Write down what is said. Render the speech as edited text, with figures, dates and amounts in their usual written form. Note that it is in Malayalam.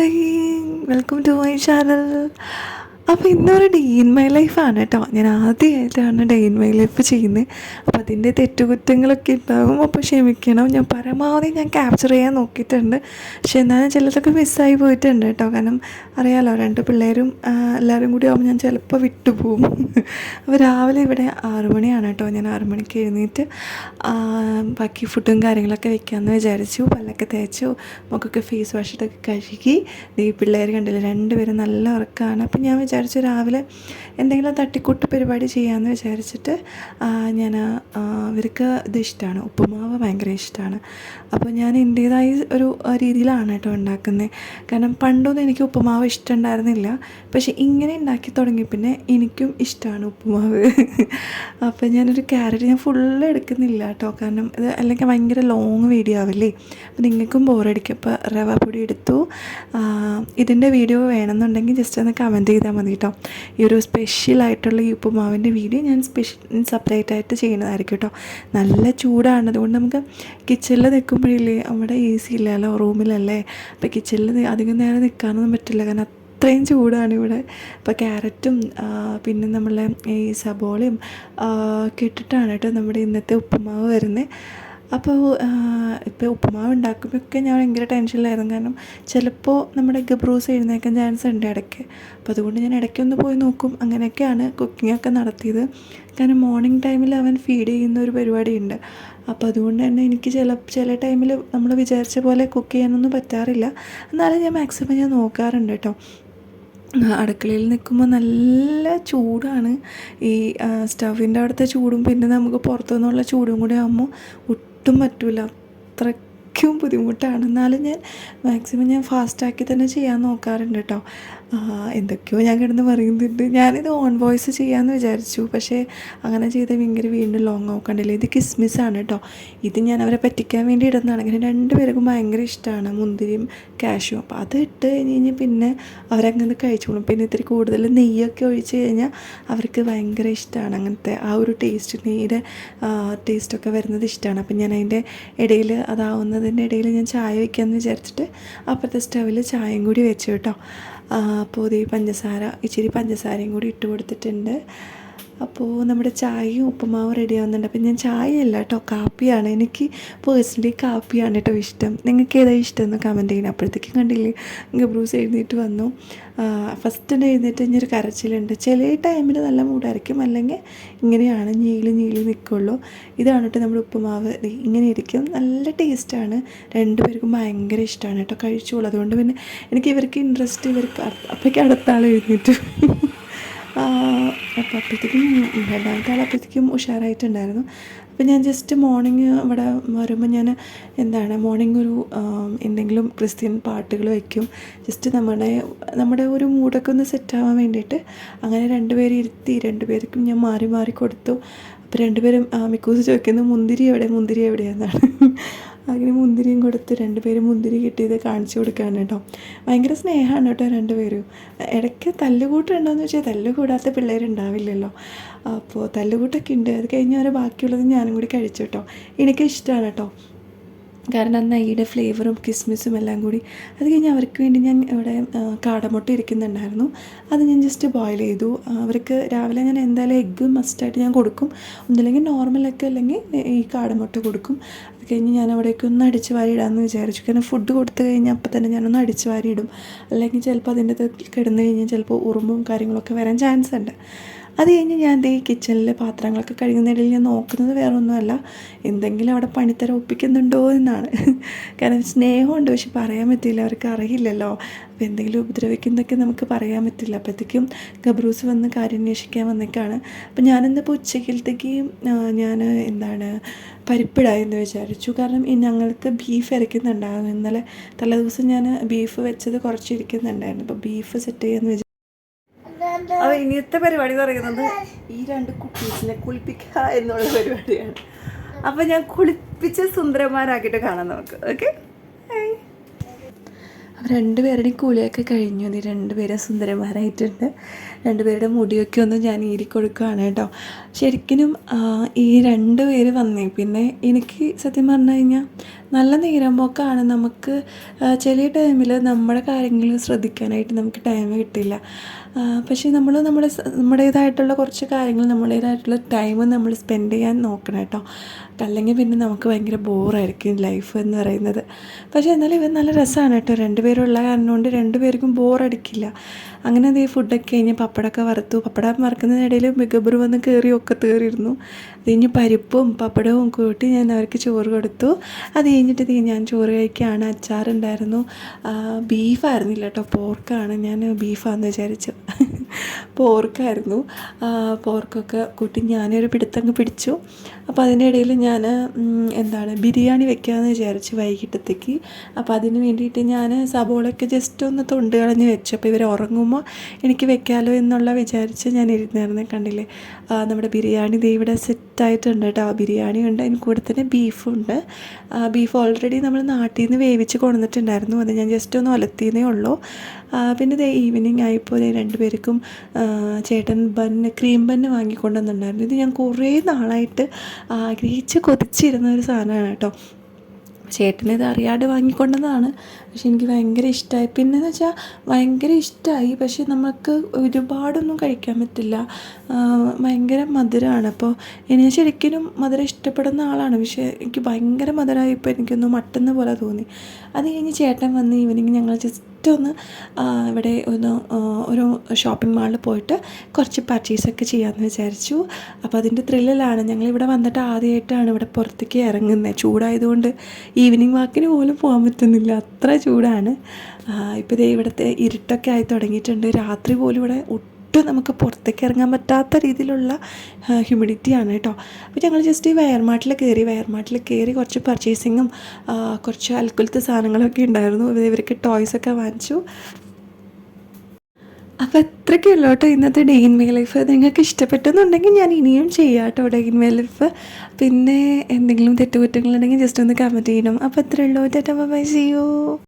Hi, welcome to my channel. അപ്പോൾ ഇന്നൊരു ഡേ ഇൻ മൈ ലൈഫാണ് കേട്ടോ. ഞാൻ ആദ്യമായിട്ടാണ് ഡേ ഇൻ മൈ ലൈഫ് ചെയ്യുന്നത്. അപ്പോൾ അതിൻ്റെ തെറ്റുകുറ്റങ്ങളൊക്കെ ഉണ്ടാകും, അപ്പോൾ ക്ഷമിക്കണം. ഞാൻ പരമാവധി ക്യാപ്ചർ ചെയ്യാൻ നോക്കിയിട്ടുണ്ട്. പക്ഷെ എന്നാലും ചിലതൊക്കെ മിസ്സായി പോയിട്ടുണ്ട് കേട്ടോ. കാരണം അറിയാമല്ലോ, രണ്ട് പിള്ളേരും എല്ലാവരും കൂടി ആകുമ്പോൾ ഞാൻ ചിലപ്പോൾ വിട്ടുപോകും. അപ്പോൾ രാവിലെ ഇവിടെ 6 മണിയാണ് കേട്ടോ. ഞാൻ 6 മണിക്ക് എഴുന്നേറ്റ് ബാക്കി ഫുഡും കാര്യങ്ങളൊക്കെ വെക്കാമെന്ന് വിചാരിച്ചു. പല്ലൊക്കെ തേച്ചു, മുഖമൊക്കെ ഫേസ് വാഷിട്ടൊക്കെ കഴുകി. ഈ പിള്ളേർ കണ്ടില്ല, രണ്ടുപേരും നല്ല ഉറക്കമാണ്. അപ്പം ഞാൻ വിചാരിച്ചു രാവിലെ എന്തെങ്കിലും തട്ടിക്കൂട്ട് പരിപാടി ചെയ്യാമെന്ന് വിചാരിച്ചിട്ട് ഞാൻ ഇവർക്ക് ഇത് ഇഷ്ടമാണ്, ഉപ്പുമാവ് ഭയങ്കര ഇഷ്ടമാണ്. അപ്പോൾ ഞാൻ എൻ്റേതായ ഒരു രീതിയിലാണ് കേട്ടോ ഉണ്ടാക്കുന്നത്. കാരണം പണ്ടൊന്നും എനിക്ക് ഉപ്പുമാവ് ഇഷ്ടമുണ്ടായിരുന്നില്ല, പക്ഷേ ഇങ്ങനെ ഉണ്ടാക്കി തുടങ്ങി പിന്നെ എനിക്കും ഇഷ്ടമാണ് ഉപ്പുമാവ്. അപ്പോൾ ഞാനൊരു ക്യാരറ്റ് ഞാൻ ഫുള്ള് എടുക്കുന്നില്ല കേട്ടോ, കാരണം ഇത് അല്ലെങ്കിൽ ഭയങ്കര ലോങ് വീഡിയോ ആവില്ലേ, അപ്പോൾ നിങ്ങൾക്കും ബോറടിക്കും. അപ്പോൾ റവ പൊടി എടുത്തു. ഇതിൻ്റെ വീഡിയോ വേണമെന്നുണ്ടെങ്കിൽ ജസ്റ്റ് ഒന്ന് കമൻറ്റ് ചെയ്താൽ മതി കേട്ടോ. ഈ ഒരു സ്പെഷ്യലായിട്ടുള്ള ഈ ഉപ്പുമാവിൻ്റെ വീഡിയോ ഞാൻ സെപ്പറേറ്റായിട്ട് ചെയ്യുന്നതായിരിക്കും കേട്ടോ. നല്ല ചൂടാണ്, അതുകൊണ്ട് നമുക്ക് കിച്ചണിൽ നിൽക്കുമ്പോഴില്ലേ, അവിടെ എ സി ഇല്ലല്ലോ, റൂമിലല്ലേ. അപ്പോൾ കിച്ചണിൽ അധികം നേരം നിൽക്കാനൊന്നും പറ്റില്ല, കാരണം അത്രയും ചൂടാണ് ഇവിടെ. അപ്പോൾ ക്യാരറ്റും പിന്നെ നമ്മളെ ഈ സബോളയും ഒക്കെ ഇട്ടിട്ടാണ് കേട്ടോ നമ്മുടെ ഇന്നത്തെ ഉപ്പുമാവ് വരുന്നത്. അപ്പോൾ ഇപ്പോൾ ഉപ്പുമാവ് ഉണ്ടാക്കുമ്പോഴൊക്കെ ഞാൻ ഭയങ്കര ടെൻഷനിലായിരുന്നു, കാരണം ചിലപ്പോൾ നമ്മുടെ ഗബ്രൂസ് എഴുന്നേക്കാൻ ചാൻസ് ഉണ്ട് ഇടയ്ക്ക്. അപ്പോൾ അതുകൊണ്ട് ഞാൻ ഇടയ്ക്കൊന്ന് പോയി നോക്കും. അങ്ങനെയൊക്കെയാണ് കുക്കിങ്ങൊക്കെ നടത്തിയത്. കാരണം മോർണിംഗ് ടൈമിൽ അവൻ ഫീഡ് ചെയ്യുന്ന ഒരു പരിപാടിയുണ്ട്. അപ്പോൾ അതുകൊണ്ട് തന്നെ എനിക്ക് ചില ടൈമിൽ നമ്മൾ വിചാരിച്ച പോലെ കുക്ക് ചെയ്യാനൊന്നും പറ്റാറില്ല. എന്നാലും ഞാൻ മാക്സിമം നോക്കാറുണ്ട് കേട്ടോ. അടുക്കളയിൽ നിൽക്കുമ്പോൾ നല്ല ചൂടാണ്. ഈ സ്റ്റവിൻ്റെ അവിടുത്തെ ചൂടും പിന്നെ നമുക്ക് പുറത്തുനിന്നുള്ള ചൂടും കൂടി ആകുമ്പോൾ ഒട്ടും പറ്റില്ല, അത്രയ്ക്കും ബുദ്ധിമുട്ടാണ്. എന്നാലും ഞാൻ മാക്സിമം ഫാസ്റ്റാക്കി തന്നെ ചെയ്യാൻ നോക്കാറുണ്ട് കേട്ടോ. എന്തൊക്കെയോ ഞാൻ കിടന്ന് പറയുന്നുണ്ട്. ഞാനിത് ഓൺ വോയിസ് ചെയ്യാമെന്ന് വിചാരിച്ചു, പക്ഷേ അങ്ങനെ ചെയ്താൽ ഭയങ്കര വീണ്ടും ലോങ് ആക്കണ്ടല്ലേ. ഇത് കിസ്മിസാണ് കേട്ടോ. ഇത് ഞാൻ അവരെ പറ്റിക്കാൻ വേണ്ടി ഇടുന്നതാണ്. അങ്ങനെ രണ്ടുപേർക്കും ഭയങ്കര ഇഷ്ടമാണ് മുന്തിരിയും കാഷ്യും. അപ്പോൾ അത് ഇട്ട് കഴിഞ്ഞ് പിന്നെ അവരങ്ങനെ കഴിച്ചോളും. പിന്നെ ഇത്തിരി കൂടുതൽ നെയ്യൊക്കെ ഒഴിച്ച് കഴിഞ്ഞാൽ അവർക്ക് ഭയങ്കര ഇഷ്ടമാണ്. അങ്ങനത്തെ ആ ഒരു ടേസ്റ്റ്, നെയ്യുടെ ടേസ്റ്റൊക്കെ വരുന്നത് ഇഷ്ടമാണ്. അപ്പം ഞാൻ അതിൻ്റെ ഇടയിൽ അതാവുന്നതിൻ്റെ ഇടയിൽ ഞാൻ ചായ വയ്ക്കാമെന്ന് വിചാരിച്ചിട്ട് അപ്പുറത്തെ സ്റ്റവിൽ ചായയും കൂടി വെച്ചു കേട്ടോ. അപ്പോൾ ഈ ഇച്ചിരി പഞ്ചസാരയും കൂടി ഇട്ട് കൊടുത്തിട്ടുണ്ട്. അപ്പോൾ നമ്മുടെ ചായയും ഉപ്പുമാവും റെഡി ആവുന്നുണ്ട്. അപ്പം ഞാൻ ചായയല്ല കേട്ടോ, കാപ്പിയാണ്. എനിക്ക് പേഴ്സണലി കാപ്പിയാണ് കേട്ടോ ഇഷ്ടം. നിങ്ങൾക്ക് ഏതാ ഇഷ്ടം എന്ന് കമൻറ്റ് ചെയ്യണം. അപ്പോഴത്തേക്കും കണ്ടില്ലേ, ഗബ്രൂസ് എഴുന്നേറ്റ് വന്നു. ഫസ്റ്റ് എഴുന്നേറ്റ് കഴിഞ്ഞൊരു കരച്ചിലുണ്ട്. ചില ടൈമിൽ നല്ല മൂടായിരിക്കും, അല്ലെങ്കിൽ ഇങ്ങനെയാണ് ഞീളി നിൽക്കുള്ളൂ. ഇതാണ് കേട്ടോ നമ്മുടെ ഉപ്പുമാവ്. ഇങ്ങനെ ഇരിക്കും, നല്ല ടേസ്റ്റാണ്. രണ്ടുപേർക്കും ഭയങ്കര ഇഷ്ടമാണ് കേട്ടോ, കഴിച്ചോളൂ. അതുകൊണ്ട് പിന്നെ എനിക്ക് ഇവർക്ക് ഇൻട്രസ്റ്റ്, അപ്പോഴേക്കും അടുത്ത ആൾ എഴുന്നേറ്റു. അപ്പോൾ അപ്പോഴത്തേക്കും രണ്ടാമത്തെ ആൾ അപ്പോഴത്തേക്കും ഉഷാറായിട്ടുണ്ടായിരുന്നു. അപ്പോൾ ഞാൻ ജസ്റ്റ് മോർണിംഗ് ഇവിടെ വരുമ്പോൾ ഞാൻ മോർണിംഗ് ഒരു എന്തെങ്കിലും ക്രിസ്ത്യൻ പാട്ടുകൾ വയ്ക്കും. ജസ്റ്റ് നമ്മുടെ ഒരു മൂഡൊക്കെ ഒന്ന് സെറ്റാവാൻ വേണ്ടിയിട്ട്. അങ്ങനെ രണ്ടുപേരും ഇരുത്തി രണ്ടുപേർക്കും ഞാൻ മാറി കൊടുത്തു. അപ്പോൾ രണ്ടുപേരും മിക്കൂസ് ചോദിക്കുന്നത് മുന്തിരി എവിടെയാണെന്നാണ്. അങ്ങനെ മുന്തിരിയും കൊടുത്ത് രണ്ടുപേരും മുന്തിരി കിട്ടിയത് കാണിച്ചു കൊടുക്കുകയാണ് കേട്ടോ. ഭയങ്കര സ്നേഹമാണ് കേട്ടോ രണ്ടുപേരും. ഇടയ്ക്ക് തല്ലുകൂട്ടുണ്ടോയെന്ന് വെച്ചാൽ തല്ലുകൂടാത്ത പിള്ളേരുണ്ടാവില്ലല്ലോ. അപ്പോൾ തല്ലുകൂട്ടൊക്കെ ഉണ്ട്. അത് കഴിഞ്ഞ് വരെ ബാക്കിയുള്ളത് ഞാനും കൂടി കഴിച്ചു കേട്ടോ. എനിക്കിഷ്ടമാണ് കേട്ടോ, കാരണം നെയ്യുടെ ഫ്ലേവറും കിസ്മിസും എല്ലാം കൂടി. അത് കഴിഞ്ഞ് അവർക്ക് വേണ്ടി ഞാൻ ഇവിടെ കാടമുട്ട ഇരിക്കുന്നുണ്ടായിരുന്നു. അത് ഞാൻ ജസ്റ്റ് ബോയിൽ ചെയ്തു. അവർക്ക് രാവിലെ ഞാൻ എന്തായാലും എഗ്ഗ് മസ്റ്റായിട്ട് ഞാൻ കൊടുക്കും. ഒന്നില്ലെങ്കിൽ നോർമലൊക്കെ, അല്ലെങ്കിൽ ഈ കാടമുട്ട കൊടുക്കും. അത് കഴിഞ്ഞ് ഞാൻ അവിടേക്ക് ഒന്ന് അടിച്ച് വാരി ഇടാമെന്ന് വിചാരിച്ചു. കാരണം ഫുഡ് കൊടുത്തു കഴിഞ്ഞാൽ അപ്പം തന്നെ ഞാനൊന്ന് അടിച്ച് വാരി ഇടും. അല്ലെങ്കിൽ ചിലപ്പോൾ അതിൻ്റെ കിടന്നു കഴിഞ്ഞാൽ ചിലപ്പോൾ ഉറുമ്പും കാര്യങ്ങളൊക്കെ വരാൻ ചാൻസ് ഉണ്ട്. അത് കഴിഞ്ഞ് ഞാൻ ഈ കിച്ചണിൽ പാത്രങ്ങളൊക്കെ കഴുകുന്നതിൽ ഞാൻ നോക്കുന്നത് വേറെ ഒന്നുമല്ല, എന്തെങ്കിലും അവിടെ പണിത്തരം ഒപ്പിക്കുന്നുണ്ടോ എന്നാണ്. കാരണം സ്നേഹമുണ്ട്, പക്ഷെ പറയാൻ പറ്റില്ല, അവർക്ക് അറിയില്ലല്ലോ. അപ്പോൾ എന്തെങ്കിലും ഉപദ്രവിക്കുന്നതൊക്കെ നമുക്ക് പറയാൻ പറ്റില്ല. അപ്പോഴത്തേക്കും ഗബ്രൂസ് വന്ന് കാര്യം അന്വേഷിക്കാൻ വന്നേക്കാണ്. അപ്പോൾ ഞാനിന്നിപ്പോൾ ഉച്ചക്കലത്തേക്ക് ഞാൻ പരിപ്പിടാമെന്ന് വിചാരിച്ചു. കാരണം ഞങ്ങൾക്ക് ബീഫ് ഇറക്കുന്നുണ്ടായിരുന്നു. ഇന്നലെ തലേദിവസം ഞാൻ ബീഫ് വെച്ചത് കുറച്ചിരിക്കുന്നുണ്ടായിരുന്നു. അപ്പോൾ ബീഫ് സെറ്റ് ചെയ്യാമെന്ന് വിചാരിച്ചു. അപ്പോൾ ഇനിയത്തെ പരിപാടി പറയുന്നത് ഈ രണ്ട് കുട്ടീസിനെ കുളിപ്പിക്കുക എന്നുള്ള പരിപാടിയാണ്. അപ്പോൾ ഞാൻ കുളിപ്പിച്ച് സുന്ദരന്മാരാക്കിയിട്ട് കാണാം നമുക്ക്. ഓക്കെ, രണ്ടുപേരുടെയും കുളിയൊക്കെ കഴിഞ്ഞു. രണ്ടുപേരും സുന്ദരന്മാരായിട്ടുണ്ട്. രണ്ടുപേരുടെ മുടിയൊക്കെ ഒന്ന് ഞാൻ ഈരിക്കൊടുക്കുകയാണ് കേട്ടോ. ശരിക്കും ഈ രണ്ടുപേര് വന്നേ പിന്നെ എനിക്ക് സത്യം പറഞ്ഞു കഴിഞ്ഞാൽ നല്ല നേരം പോക്കാണ്. നമുക്ക് ചില ടൈമിൽ നമ്മുടെ കാര്യങ്ങൾ ശ്രദ്ധിക്കാനായിട്ട് നമുക്ക് ടൈം കിട്ടില്ല. പക്ഷേ നമ്മൾ നമ്മുടേതായിട്ടുള്ള കുറച്ച് കാര്യങ്ങൾ നമ്മുടേതായിട്ടുള്ള ടൈം നമ്മൾ സ്പെൻഡ് ചെയ്യാൻ നോക്കണം കേട്ടോ. അല്ലെങ്കിൽ പിന്നെ നമുക്ക് ഭയങ്കര ബോറായിരിക്കും ലൈഫ് എന്ന് പറയുന്നത്. പക്ഷേ എന്നാലും ഇവൻ നല്ല രസമാണ് കേട്ടോ. 2 പേരുള്ള കാരണം കൊണ്ട് 2 പേർക്കും ബോറടിക്കില്ല. അങ്ങനെ അതേ ഫുഡൊക്കെ കഴിഞ്ഞ് പപ്പടമൊക്കെ വറുത്തു. പപ്പടം വറുക്കുന്നതിനിടയിൽ ഗബ്രു വന്ന് കയറി ഒക്കെ കയറിയിരുന്നു. അത് കഴിഞ്ഞ് പരിപ്പും പപ്പടവും കൂട്ടി ഞാൻ അവർക്ക് ചോറ് കൊടുത്തു. അത് കഴിഞ്ഞിട്ട് ഞാൻ ചോറ് കഴിക്കുകയാണ്. അച്ചാറുണ്ടായിരുന്നു. ബീഫായിരുന്നില്ല കേട്ടോ, പോർക്കാണ്. ഞാൻ ബീഫാണെന്ന് വിചാരിച്ചു. പോർക്കായിരുന്നു. പോർക്കൊക്കെ കൂട്ടി ഞാനൊരു പിടുത്തങ്ങ് പിടിച്ചു. അപ്പോൾ അതിൻ്റെ ഇടയിൽ ഞാൻ ബിരിയാണി വെക്കാമെന്ന് വിചാരിച്ചു വൈകിട്ടത്തേക്ക്. അപ്പോൾ അതിന് വേണ്ടിയിട്ട് ഞാൻ സബോളയൊക്കെ ജസ്റ്റ് ഒന്ന് തൊണ്ട് കളഞ്ഞ് വെച്ചു. അപ്പോൾ ഇവർ ഉറങ്ങുമ്പോൾ എനിക്ക് വെക്കാമല്ലോ എന്നുള്ള വിചാരിച്ച് ഞാൻ ഇരുന്നായിരുന്നു. കണ്ടില്ലേ, നമ്മുടെ ബിരിയാണി ദേ ഇവിടെ സെറ്റായിട്ടുണ്ട് കേട്ടോ. ബിരിയാണി ഉണ്ട്, അതിന് കൂടെ തന്നെ ബീഫുണ്ട്. ബീഫ് ഓൾറെഡി നമ്മൾ നാട്ടിൽ നിന്ന് വേവിച്ച് കൊണ്ടുവന്നിട്ടുണ്ടായിരുന്നു. അത് ഞാൻ ജസ്റ്റ് ഒന്ന് ഒലത്തിയതേ ഉള്ളൂ. പിന്നെ ദേ ഈവനിങ് ആയപ്പോൾ 2 പേർക്കും ചേട്ടൻ ക്രീം ബന്ന് വാങ്ങിക്കൊണ്ടുവന്നിട്ടുണ്ടായിരുന്നു. ഇത് ഞാൻ കുറേ നാളായിട്ട് ആഗ്രഹിച്ച് കൊതിച്ചിരുന്ന ഒരു സാധനമാണ് കേട്ടോ. ചേട്ടനിത് അറിയാതെ വാങ്ങിക്കൊണ്ടതാണ്. പക്ഷെ എനിക്ക് ഭയങ്കര ഇഷ്ടമായി. പിന്നെയെന്ന് വെച്ചാൽ ഭയങ്കര ഇഷ്ടമായി, പക്ഷേ നമുക്ക് ഒരുപാടൊന്നും കഴിക്കാൻ പറ്റില്ല. ഭയങ്കര മധുരമാണ്. അപ്പോൾ ഞാൻ ശരിക്കും മധുരം ഇഷ്ടപ്പെടുന്ന ആളാണ്. പക്ഷേ എനിക്ക് ഭയങ്കര മധുരമായപ്പോൾ എനിക്കൊന്ന് മട്ടുന്ന പോലെ തോന്നി. അത് കഴിഞ്ഞ് ചേട്ടൻ വന്ന് ഈവനിങ് ഞങ്ങൾ ജസ്റ്റ് ഒന്ന് ഇവിടെ ഒരു ഷോപ്പിംഗ് മാളിൽ പോയിട്ട് കുറച്ച് പർച്ചേസൊക്കെ ചെയ്യാമെന്ന് വിചാരിച്ചു. അപ്പോൾ അതിൻ്റെ ത്രില്ലിലാണ്. ഞങ്ങളിവിടെ വന്നിട്ട് ആദ്യമായിട്ടാണ് ഇവിടെ പുറത്തേക്ക് ഇറങ്ങുന്നത്. ചൂടായതുകൊണ്ട് ഈവനിങ് വാക്കിന് പോലും പോകാൻ പറ്റുന്നില്ല, അത്ര ചൂടാണ്. ഇപ്പോൾ ഇതേ ഇവിടുത്തെ ഇരുട്ടൊക്കെ ആയി തുടങ്ങിയിട്ടുണ്ട്. രാത്രി പോലും ഇവിടെ ഒട്ടും നമുക്ക് പുറത്തേക്ക് ഇറങ്ങാൻ പറ്റാത്ത രീതിയിലുള്ള ഹ്യൂമിഡിറ്റിയാണ് കേട്ടോ. അപ്പോൾ ഞങ്ങൾ ജസ്റ്റ് ഈ വയർമാട്ടിൽ കയറി കുറച്ച് പർച്ചേസിങ്ങും കുറച്ച് അൽക്കുലത്തെ സാധനങ്ങളൊക്കെ ഉണ്ടായിരുന്നു. ഇവർക്ക് ടോയ്സൊക്കെ വാങ്ങിച്ചു. അപ്പോൾ അത്രയ്ക്കുള്ളൂ കേട്ടോ ഇന്നത്തെ ഡേ ഇൻ മൈ ലൈഫ്. നിങ്ങൾക്ക് ഇഷ്ടപ്പെട്ടെന്നുണ്ടെങ്കിൽ ഞാൻ ഇനിയും ചെയ്യാം കേട്ടോ ഡേ ഇൻ മൈ ലൈഫ്. പിന്നെ എന്തെങ്കിലും തെറ്റുകുറ്റങ്ങളുണ്ടെങ്കിൽ ജസ്റ്റ് ഒന്ന് കമൻറ്റ് ചെയ്യണം. അപ്പോൾ അത്രയേ ഉള്ളൂ. Tata bye, see U.